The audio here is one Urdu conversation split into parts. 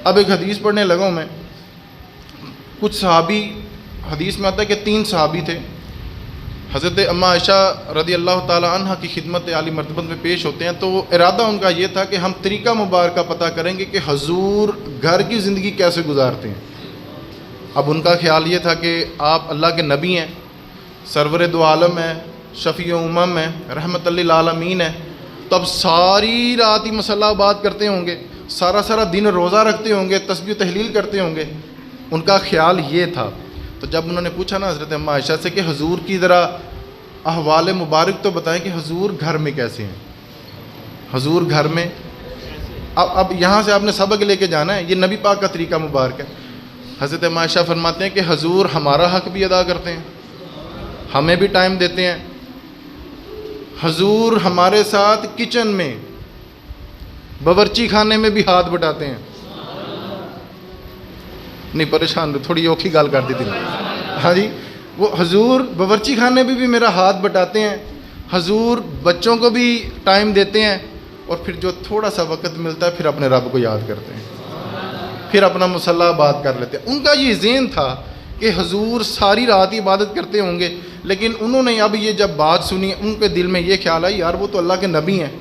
اب ایک حدیث پڑھنے لگا ہوں میں. کچھ صحابی، حدیث میں آتا ہے کہ 3 صحابی تھے، حضرت اما عائشہ رضی اللہ تعالی عنہ کی خدمت عالی مرتبت میں پیش ہوتے ہیں. تو ارادہ ان کا یہ تھا کہ ہم طریقہ مبارکہ پتہ کریں گے کہ حضور گھر کی زندگی کیسے گزارتے ہیں. اب ان کا خیال یہ تھا کہ آپ اللہ کے نبی ہیں، سرور دو عالم ہیں، شفیع امم ہیں، رحمت للعالمین ہیں، تو اب ساری رات ہی مصلی بات کرتے ہوں گے، سارا دن روزہ رکھتے ہوں گے، تسبیح و تحلیل کرتے ہوں گے. ان کا خیال یہ تھا. تو جب انہوں نے پوچھا نا حضرت اما عائشہ سے کہ حضور کی ذرا احوال مبارک تو بتائیں کہ حضور گھر میں کیسے ہیں، حضور گھر میں. اب یہاں سے آپ نے سبق لے کے جانا ہے، یہ نبی پاک کا طریقہ مبارک ہے. حضرت اما عائشہ فرماتے ہیں کہ حضور ہمارا حق بھی ادا کرتے ہیں، ہمیں بھی ٹائم دیتے ہیں. حضور ہمارے ساتھ کچن میں باورچی خانے میں بھی ہاتھ بٹاتے ہیں. نہیں پریشان تھوڑی اوکھی گال کر دی تھی. ہاں جی، وہ حضور باورچی خانے میں بھی میرا ہاتھ بٹاتے ہیں، حضور بچوں کو بھی ٹائم دیتے ہیں، اور پھر جو تھوڑا سا وقت ملتا ہے پھر اپنے رب کو یاد کرتے ہیں، پھر اپنا مصلی بات کر لیتے ہیں. ان کا یہ ذہن تھا کہ حضور ساری رات عبادت کرتے ہوں گے، لیکن انہوں نے اب یہ جب بات سنی ان کے دل میں یہ خیال آئی یار وہ تو اللہ کے نبی ہیں،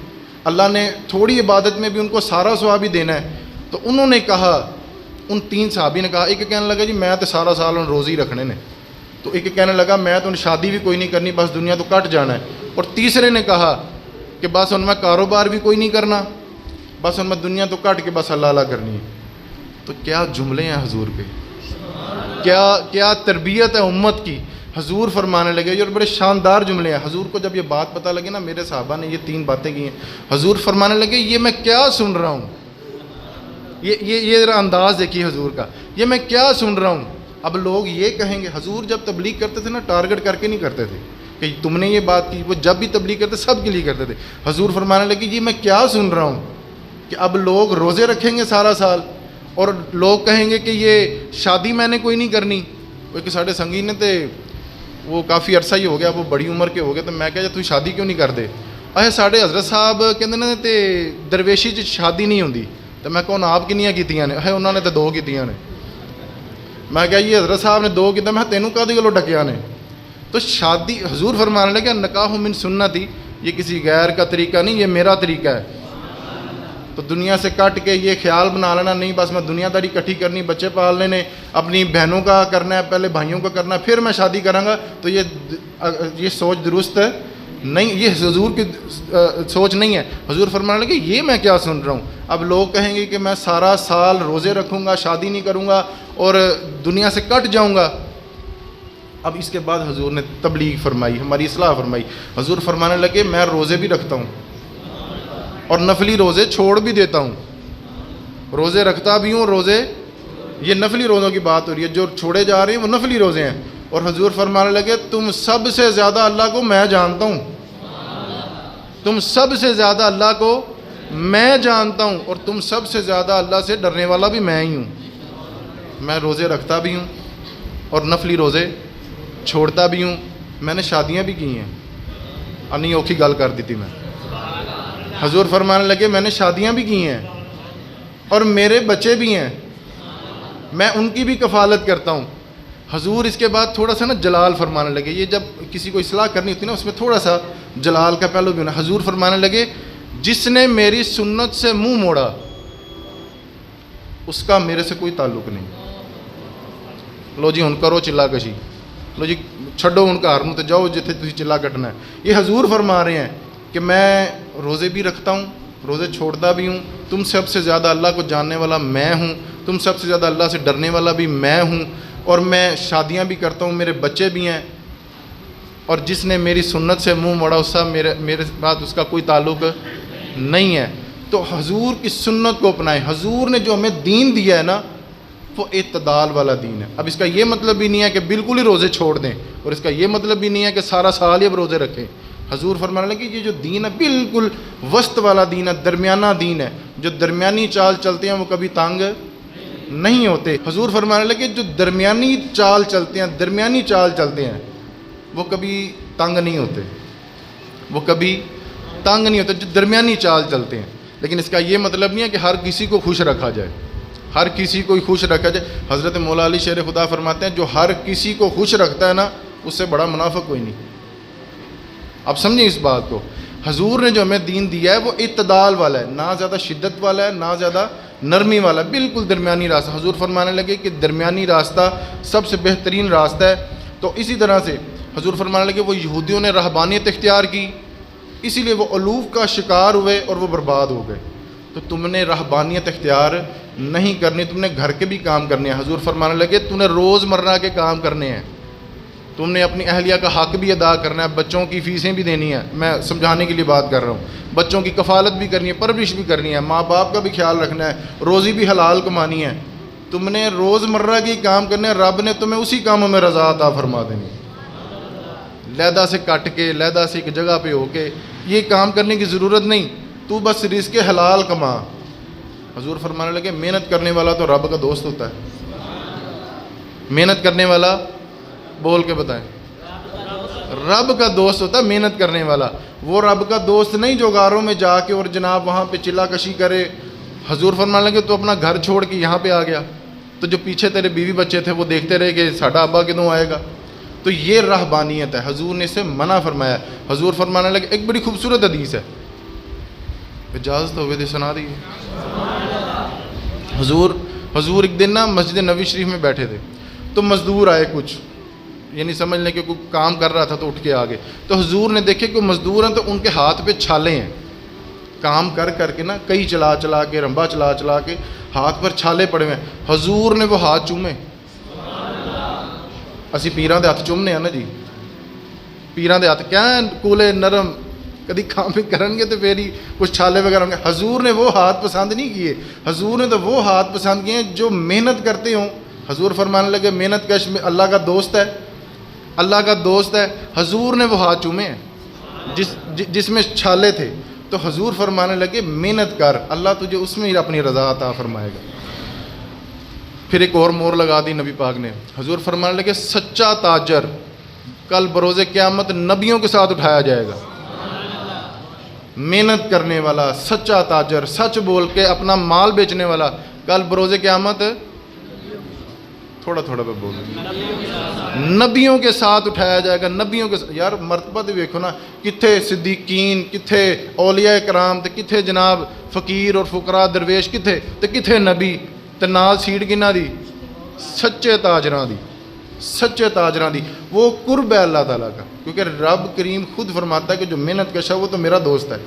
اللہ نے تھوڑی عبادت میں بھی ان کو سارا ثواب ہی دینا ہے. تو انہوں نے کہا، ان 3 صحابی نے کہا، ایک کہنے لگا جی میں تو سارا سال ان روزی رکھنے نے، تو ایک کہنے لگا میں تو ان شادی بھی کوئی نہیں کرنی، بس دنیا تو کٹ جانا ہے، اور تیسرے نے کہا کہ بس ان میں کاروبار بھی کوئی نہیں کرنا، بس ان میں دنیا تو کٹ کے بس اللہ اللہ کرنی ہے. تو کیا جملے ہیں حضور کے، کیا تربیت ہے امت کی. حضور فرمانے لگے، اور بڑے شاندار جملے ہیں. حضور کو جب یہ بات پتہ لگی نا، میرے صحابہ نے یہ 3 باتیں کی ہیں، حضور فرمانے لگے یہ میں کیا سن رہا ہوں، یہ ذرا انداز دیکھیے حضور کا، یہ میں کیا سن رہا ہوں. اب لوگ یہ کہیں گے، حضور جب تبلیغ کرتے تھے نا ٹارگٹ کر کے نہیں کرتے تھے کہ تم نے یہ بات کی، وہ جب بھی تبلیغ کرتے سب کے لیے کرتے تھے. حضور فرمانے لگے یہ میں کیا سن رہا ہوں کہ اب لوگ روزے رکھیں گے سارا سال، اور لوگ کہیں گے کہ یہ شادی میں نے کوئی نہیں کرنی. وہ کہ ساڑھے سنگی نے تے وہ کافی عرصہ ہی ہو گیا، وہ بڑی عمر کے ہو گئے، تو میں کہا تو شادی کیوں نہیں کرتے. ساڑھے حضرت صاحب کہتے ہیں تے درویشی چ شادی نہیں ہوندی، تو میں کہوں آپ کنیاں کیتیاں نے، انہوں نے تو 2 کیتیاں نے. میں کہا یہ حضرت صاحب نے 2 کیتا، میں تینوں کا گلو ڈکیا نے. تو شادی حضور فرمانے لگے نکاح من سنتی، یہ کسی غیر کا طریقہ نہیں، یہ میرا طریقہ ہے. تو دنیا سے کٹ کے یہ خیال بنا لینا نہیں بس میں دنیا داری کٹھی کرنی، بچے پالنے نے، اپنی بہنوں کا کرنا ہے، پہلے بھائیوں کا کرنا ہے، پھر میں شادی کراں گا، تو یہ سوچ درست نہیں، یہ حضور کی سوچ نہیں ہے. حضور فرمانے لگے یہ میں کیا سن رہا ہوں. اب لوگ کہیں گے کہ میں سارا سال روزے رکھوں گا، شادی نہیں کروں گا اور دنیا سے کٹ جاؤں گا. اب اس کے بعد حضور نے تبلیغ فرمائی، ہماری اصلاح فرمائی. حضور فرمانے لگے میں روزے بھی رکھتا ہوں اور نفلی روزے چھوڑ بھی دیتا ہوں، روزے رکھتا بھی ہوں، روزے یہ نفلی روزوں کی بات ہو رہی ہے، جو چھوڑے جا رہے ہیں وہ نفلی روزے ہیں. اور حضور فرمانے لگے تم سب سے زیادہ اللہ کو میں جانتا ہوں، تم سب سے زیادہ اللہ کو میں جانتا ہوں، اور تم سب سے زیادہ اللہ سے ڈرنے والا بھی میں ہی ہوں. میں روزے رکھتا بھی ہوں اور نفلی روزے چھوڑتا بھی ہوں. میں نے شادیاں بھی کی ہیں، نہیں اوکھی گل کر دی تھی میں. حضور فرمانے لگے میں نے شادیاں بھی کی ہیں اور میرے بچے بھی ہیں، میں ان کی بھی کفالت کرتا ہوں. حضور اس کے بعد تھوڑا سا نا جلال فرمانے لگے. یہ جب کسی کو اصلاح کرنی ہوتی ہے نا اس میں تھوڑا سا جلال کا پہلو بھی ہونا. حضور فرمانے لگے جس نے میری سنت سے منہ موڑا اس کا میرے سے کوئی تعلق نہیں. لو جی ہن کرو چلا کشی، لو جی چھڈو ہن گھر نوں تے جاؤ جتھے تسی چلا کٹنا ہے. یہ حضور فرما رہے ہیں کہ میں روزے بھی رکھتا ہوں، روزے چھوڑتا بھی ہوں، تم سب سے زیادہ اللہ کو جاننے والا میں ہوں، تم سب سے زیادہ اللہ سے ڈرنے والا بھی میں ہوں، اور میں شادیاں بھی کرتا ہوں، میرے بچے بھی ہیں، اور جس نے میری سنت سے منہ موڑا اس کا میرے بعد اس کا کوئی تعلق نہیں ہے. تو حضور کی سنت کو اپنائیں. حضور نے جو ہمیں دین دیا ہے نا وہ اعتدال والا دین ہے. اب اس کا یہ مطلب بھی نہیں ہے کہ بالکل ہی روزے چھوڑ دیں، اور اس کا یہ مطلب بھی نہیں ہے کہ سارا سال ہی اب روزے رکھیں. حضور فرمانے لگے یہ جو دین ہے بالکل وسط والا دین ہے، درمیانہ دین ہے. جو درمیانی چال چلتے ہیں وہ کبھی تنگ نہیں ہوتے. حضور فرمانے لگے جو درمیانی چال چلتے ہیں وہ کبھی تنگ نہیں ہوتے، وہ کبھی تنگ نہیں ہوتے، جو درمیانی چال چلتے ہیں. لیکن اس کا یہ مطلب نہیں ہے کہ ہر کسی کو خوش رکھا جائے، ہر کسی کو خوش رکھا جائے. حضرت مولا علی شیر خدا فرماتے ہیں جو ہر کسی کو خوش رکھتا ہے نا اس سے بڑا منافق کوئی نہیں. آپ سمجھیں اس بات کو. حضور نے جو ہمیں دین دیا ہے وہ اعتدال والا ہے, نہ زیادہ شدت والا ہے نہ زیادہ نرمی والا, بالکل درمیانی راستہ. حضور فرمانے لگے کہ درمیانی راستہ سب سے بہترین راستہ ہے. تو اسی طرح سے حضور فرمانے لگے وہ یہودیوں نے رہبانیت اختیار کی, اسی لیے وہ الوف کا شکار ہوئے اور وہ برباد ہو گئے. تو تم نے رہبانیت اختیار نہیں کرنی, تم نے گھر کے بھی کام کرنے ہیں. حضور فرمانے لگے تم نے روز مرہ کے کام کرنے ہیں, تم نے اپنی اہلیہ کا حق بھی ادا کرنا ہے, بچوں کی فیسیں بھی دینی ہے, میں سمجھانے کے لیے بات کر رہا ہوں, بچوں کی کفالت بھی کرنی ہے, پرورش بھی کرنی ہے, ماں باپ کا بھی خیال رکھنا ہے, روزی بھی حلال کمانی ہے. تم نے روز مرہ کی کام کرنے ہیں, رب نے تمہیں اسی کاموں میں رضا عطا فرما دینی. لیدا سے کٹ کے, لیدا سے ایک جگہ پہ ہو کے یہ کام کرنے کی ضرورت نہیں, تو بس رزق حلال کما. حضور فرمانے لگے محنت کرنے والا تو رب کا دوست ہوتا ہے. محنت کرنے والا بول کے بتائیں, رب کا دوست ہوتا ہے محنت کرنے والا. وہ رب کا دوست نہیں جو غاروں میں جا کے اور جناب وہاں پہ چلا کشی کرے. حضور فرمانے لگے تو اپنا گھر چھوڑ کے یہاں پہ آ گیا, تو جو پیچھے تیرے بیوی بچے تھے وہ دیکھتے رہے کہ ساڈا ابا کدوں آئے گا. تو یہ رہبانیت ہے, حضور نے اسے منع فرمایا. حضور فرمانے لگے ایک بڑی خوبصورت حدیث ہے, اجازت ہوئے تو سنا دیئے. حضور ایک دن نا مسجد نبوی شریف میں بیٹھے تھے, تو مزدور آئے کچھ, یعنی سمجھ لیں کہ کوئی کام کر رہا تھا تو اٹھ کے آگے. تو حضور نے دیکھے کہ مزدور ہیں تو ان کے ہاتھ پہ چھالے ہیں, کام کر کر کے نا کئی چلا چلا کے, رمبا چلا چلا کے ہاتھ پر چھالے پڑے ہوئے ہیں. حضور نے وہ ہاتھ چومے. اسی پیراں دے ہاتھ چومنے ہیں نا جی, پیراں دے ہاتھ کیا کولے نرم, کدی کام بھی کرن گے تو پھر ہی کچھ چھالے وغیرہ ہوں گے. حضور نے وہ ہاتھ پسند نہیں کیے, حضور نے تو وہ ہاتھ پسند کیے ہیں جو محنت کرتے ہوں. حضور فرمانے لگے محنت کش میں اللہ کا دوست ہے, اللہ کا دوست ہے. حضور نے وہ ہاتھ چومے ہیں جس میں چھالے تھے. تو حضور فرمانے لگے محنت کر, اللہ تجھے اس میں ہی اپنی رضا عطا فرمائے گا. پھر ایک اور مور لگا دی نبی پاک نے. حضور فرمانے لگے سچا تاجر کل بروز قیامت نبیوں کے ساتھ اٹھایا جائے گا. محنت کرنے والا سچا تاجر, سچ بول کے اپنا مال بیچنے والا, کل بروز قیامت تھوڑا تھوڑا پہ بول نبیوں کے ساتھ اٹھایا جائے گا. نبیوں کے یار مرتبہ تو دیکھو نا, کتھے صدیقین, کتھے اولیاء کرام, تے کتھے جناب فقیر اور فقراء درویش, کتھے تے کتھے نبی, تے نال سیٹ کنہ دی, سچے تاجراں دی, سچے تاجراں دی. وہ قرب ہے اللہ تعالیٰ کا, کیونکہ رب کریم خود فرماتا ہے کہ جو محنت کشا وہ تو میرا دوست ہے.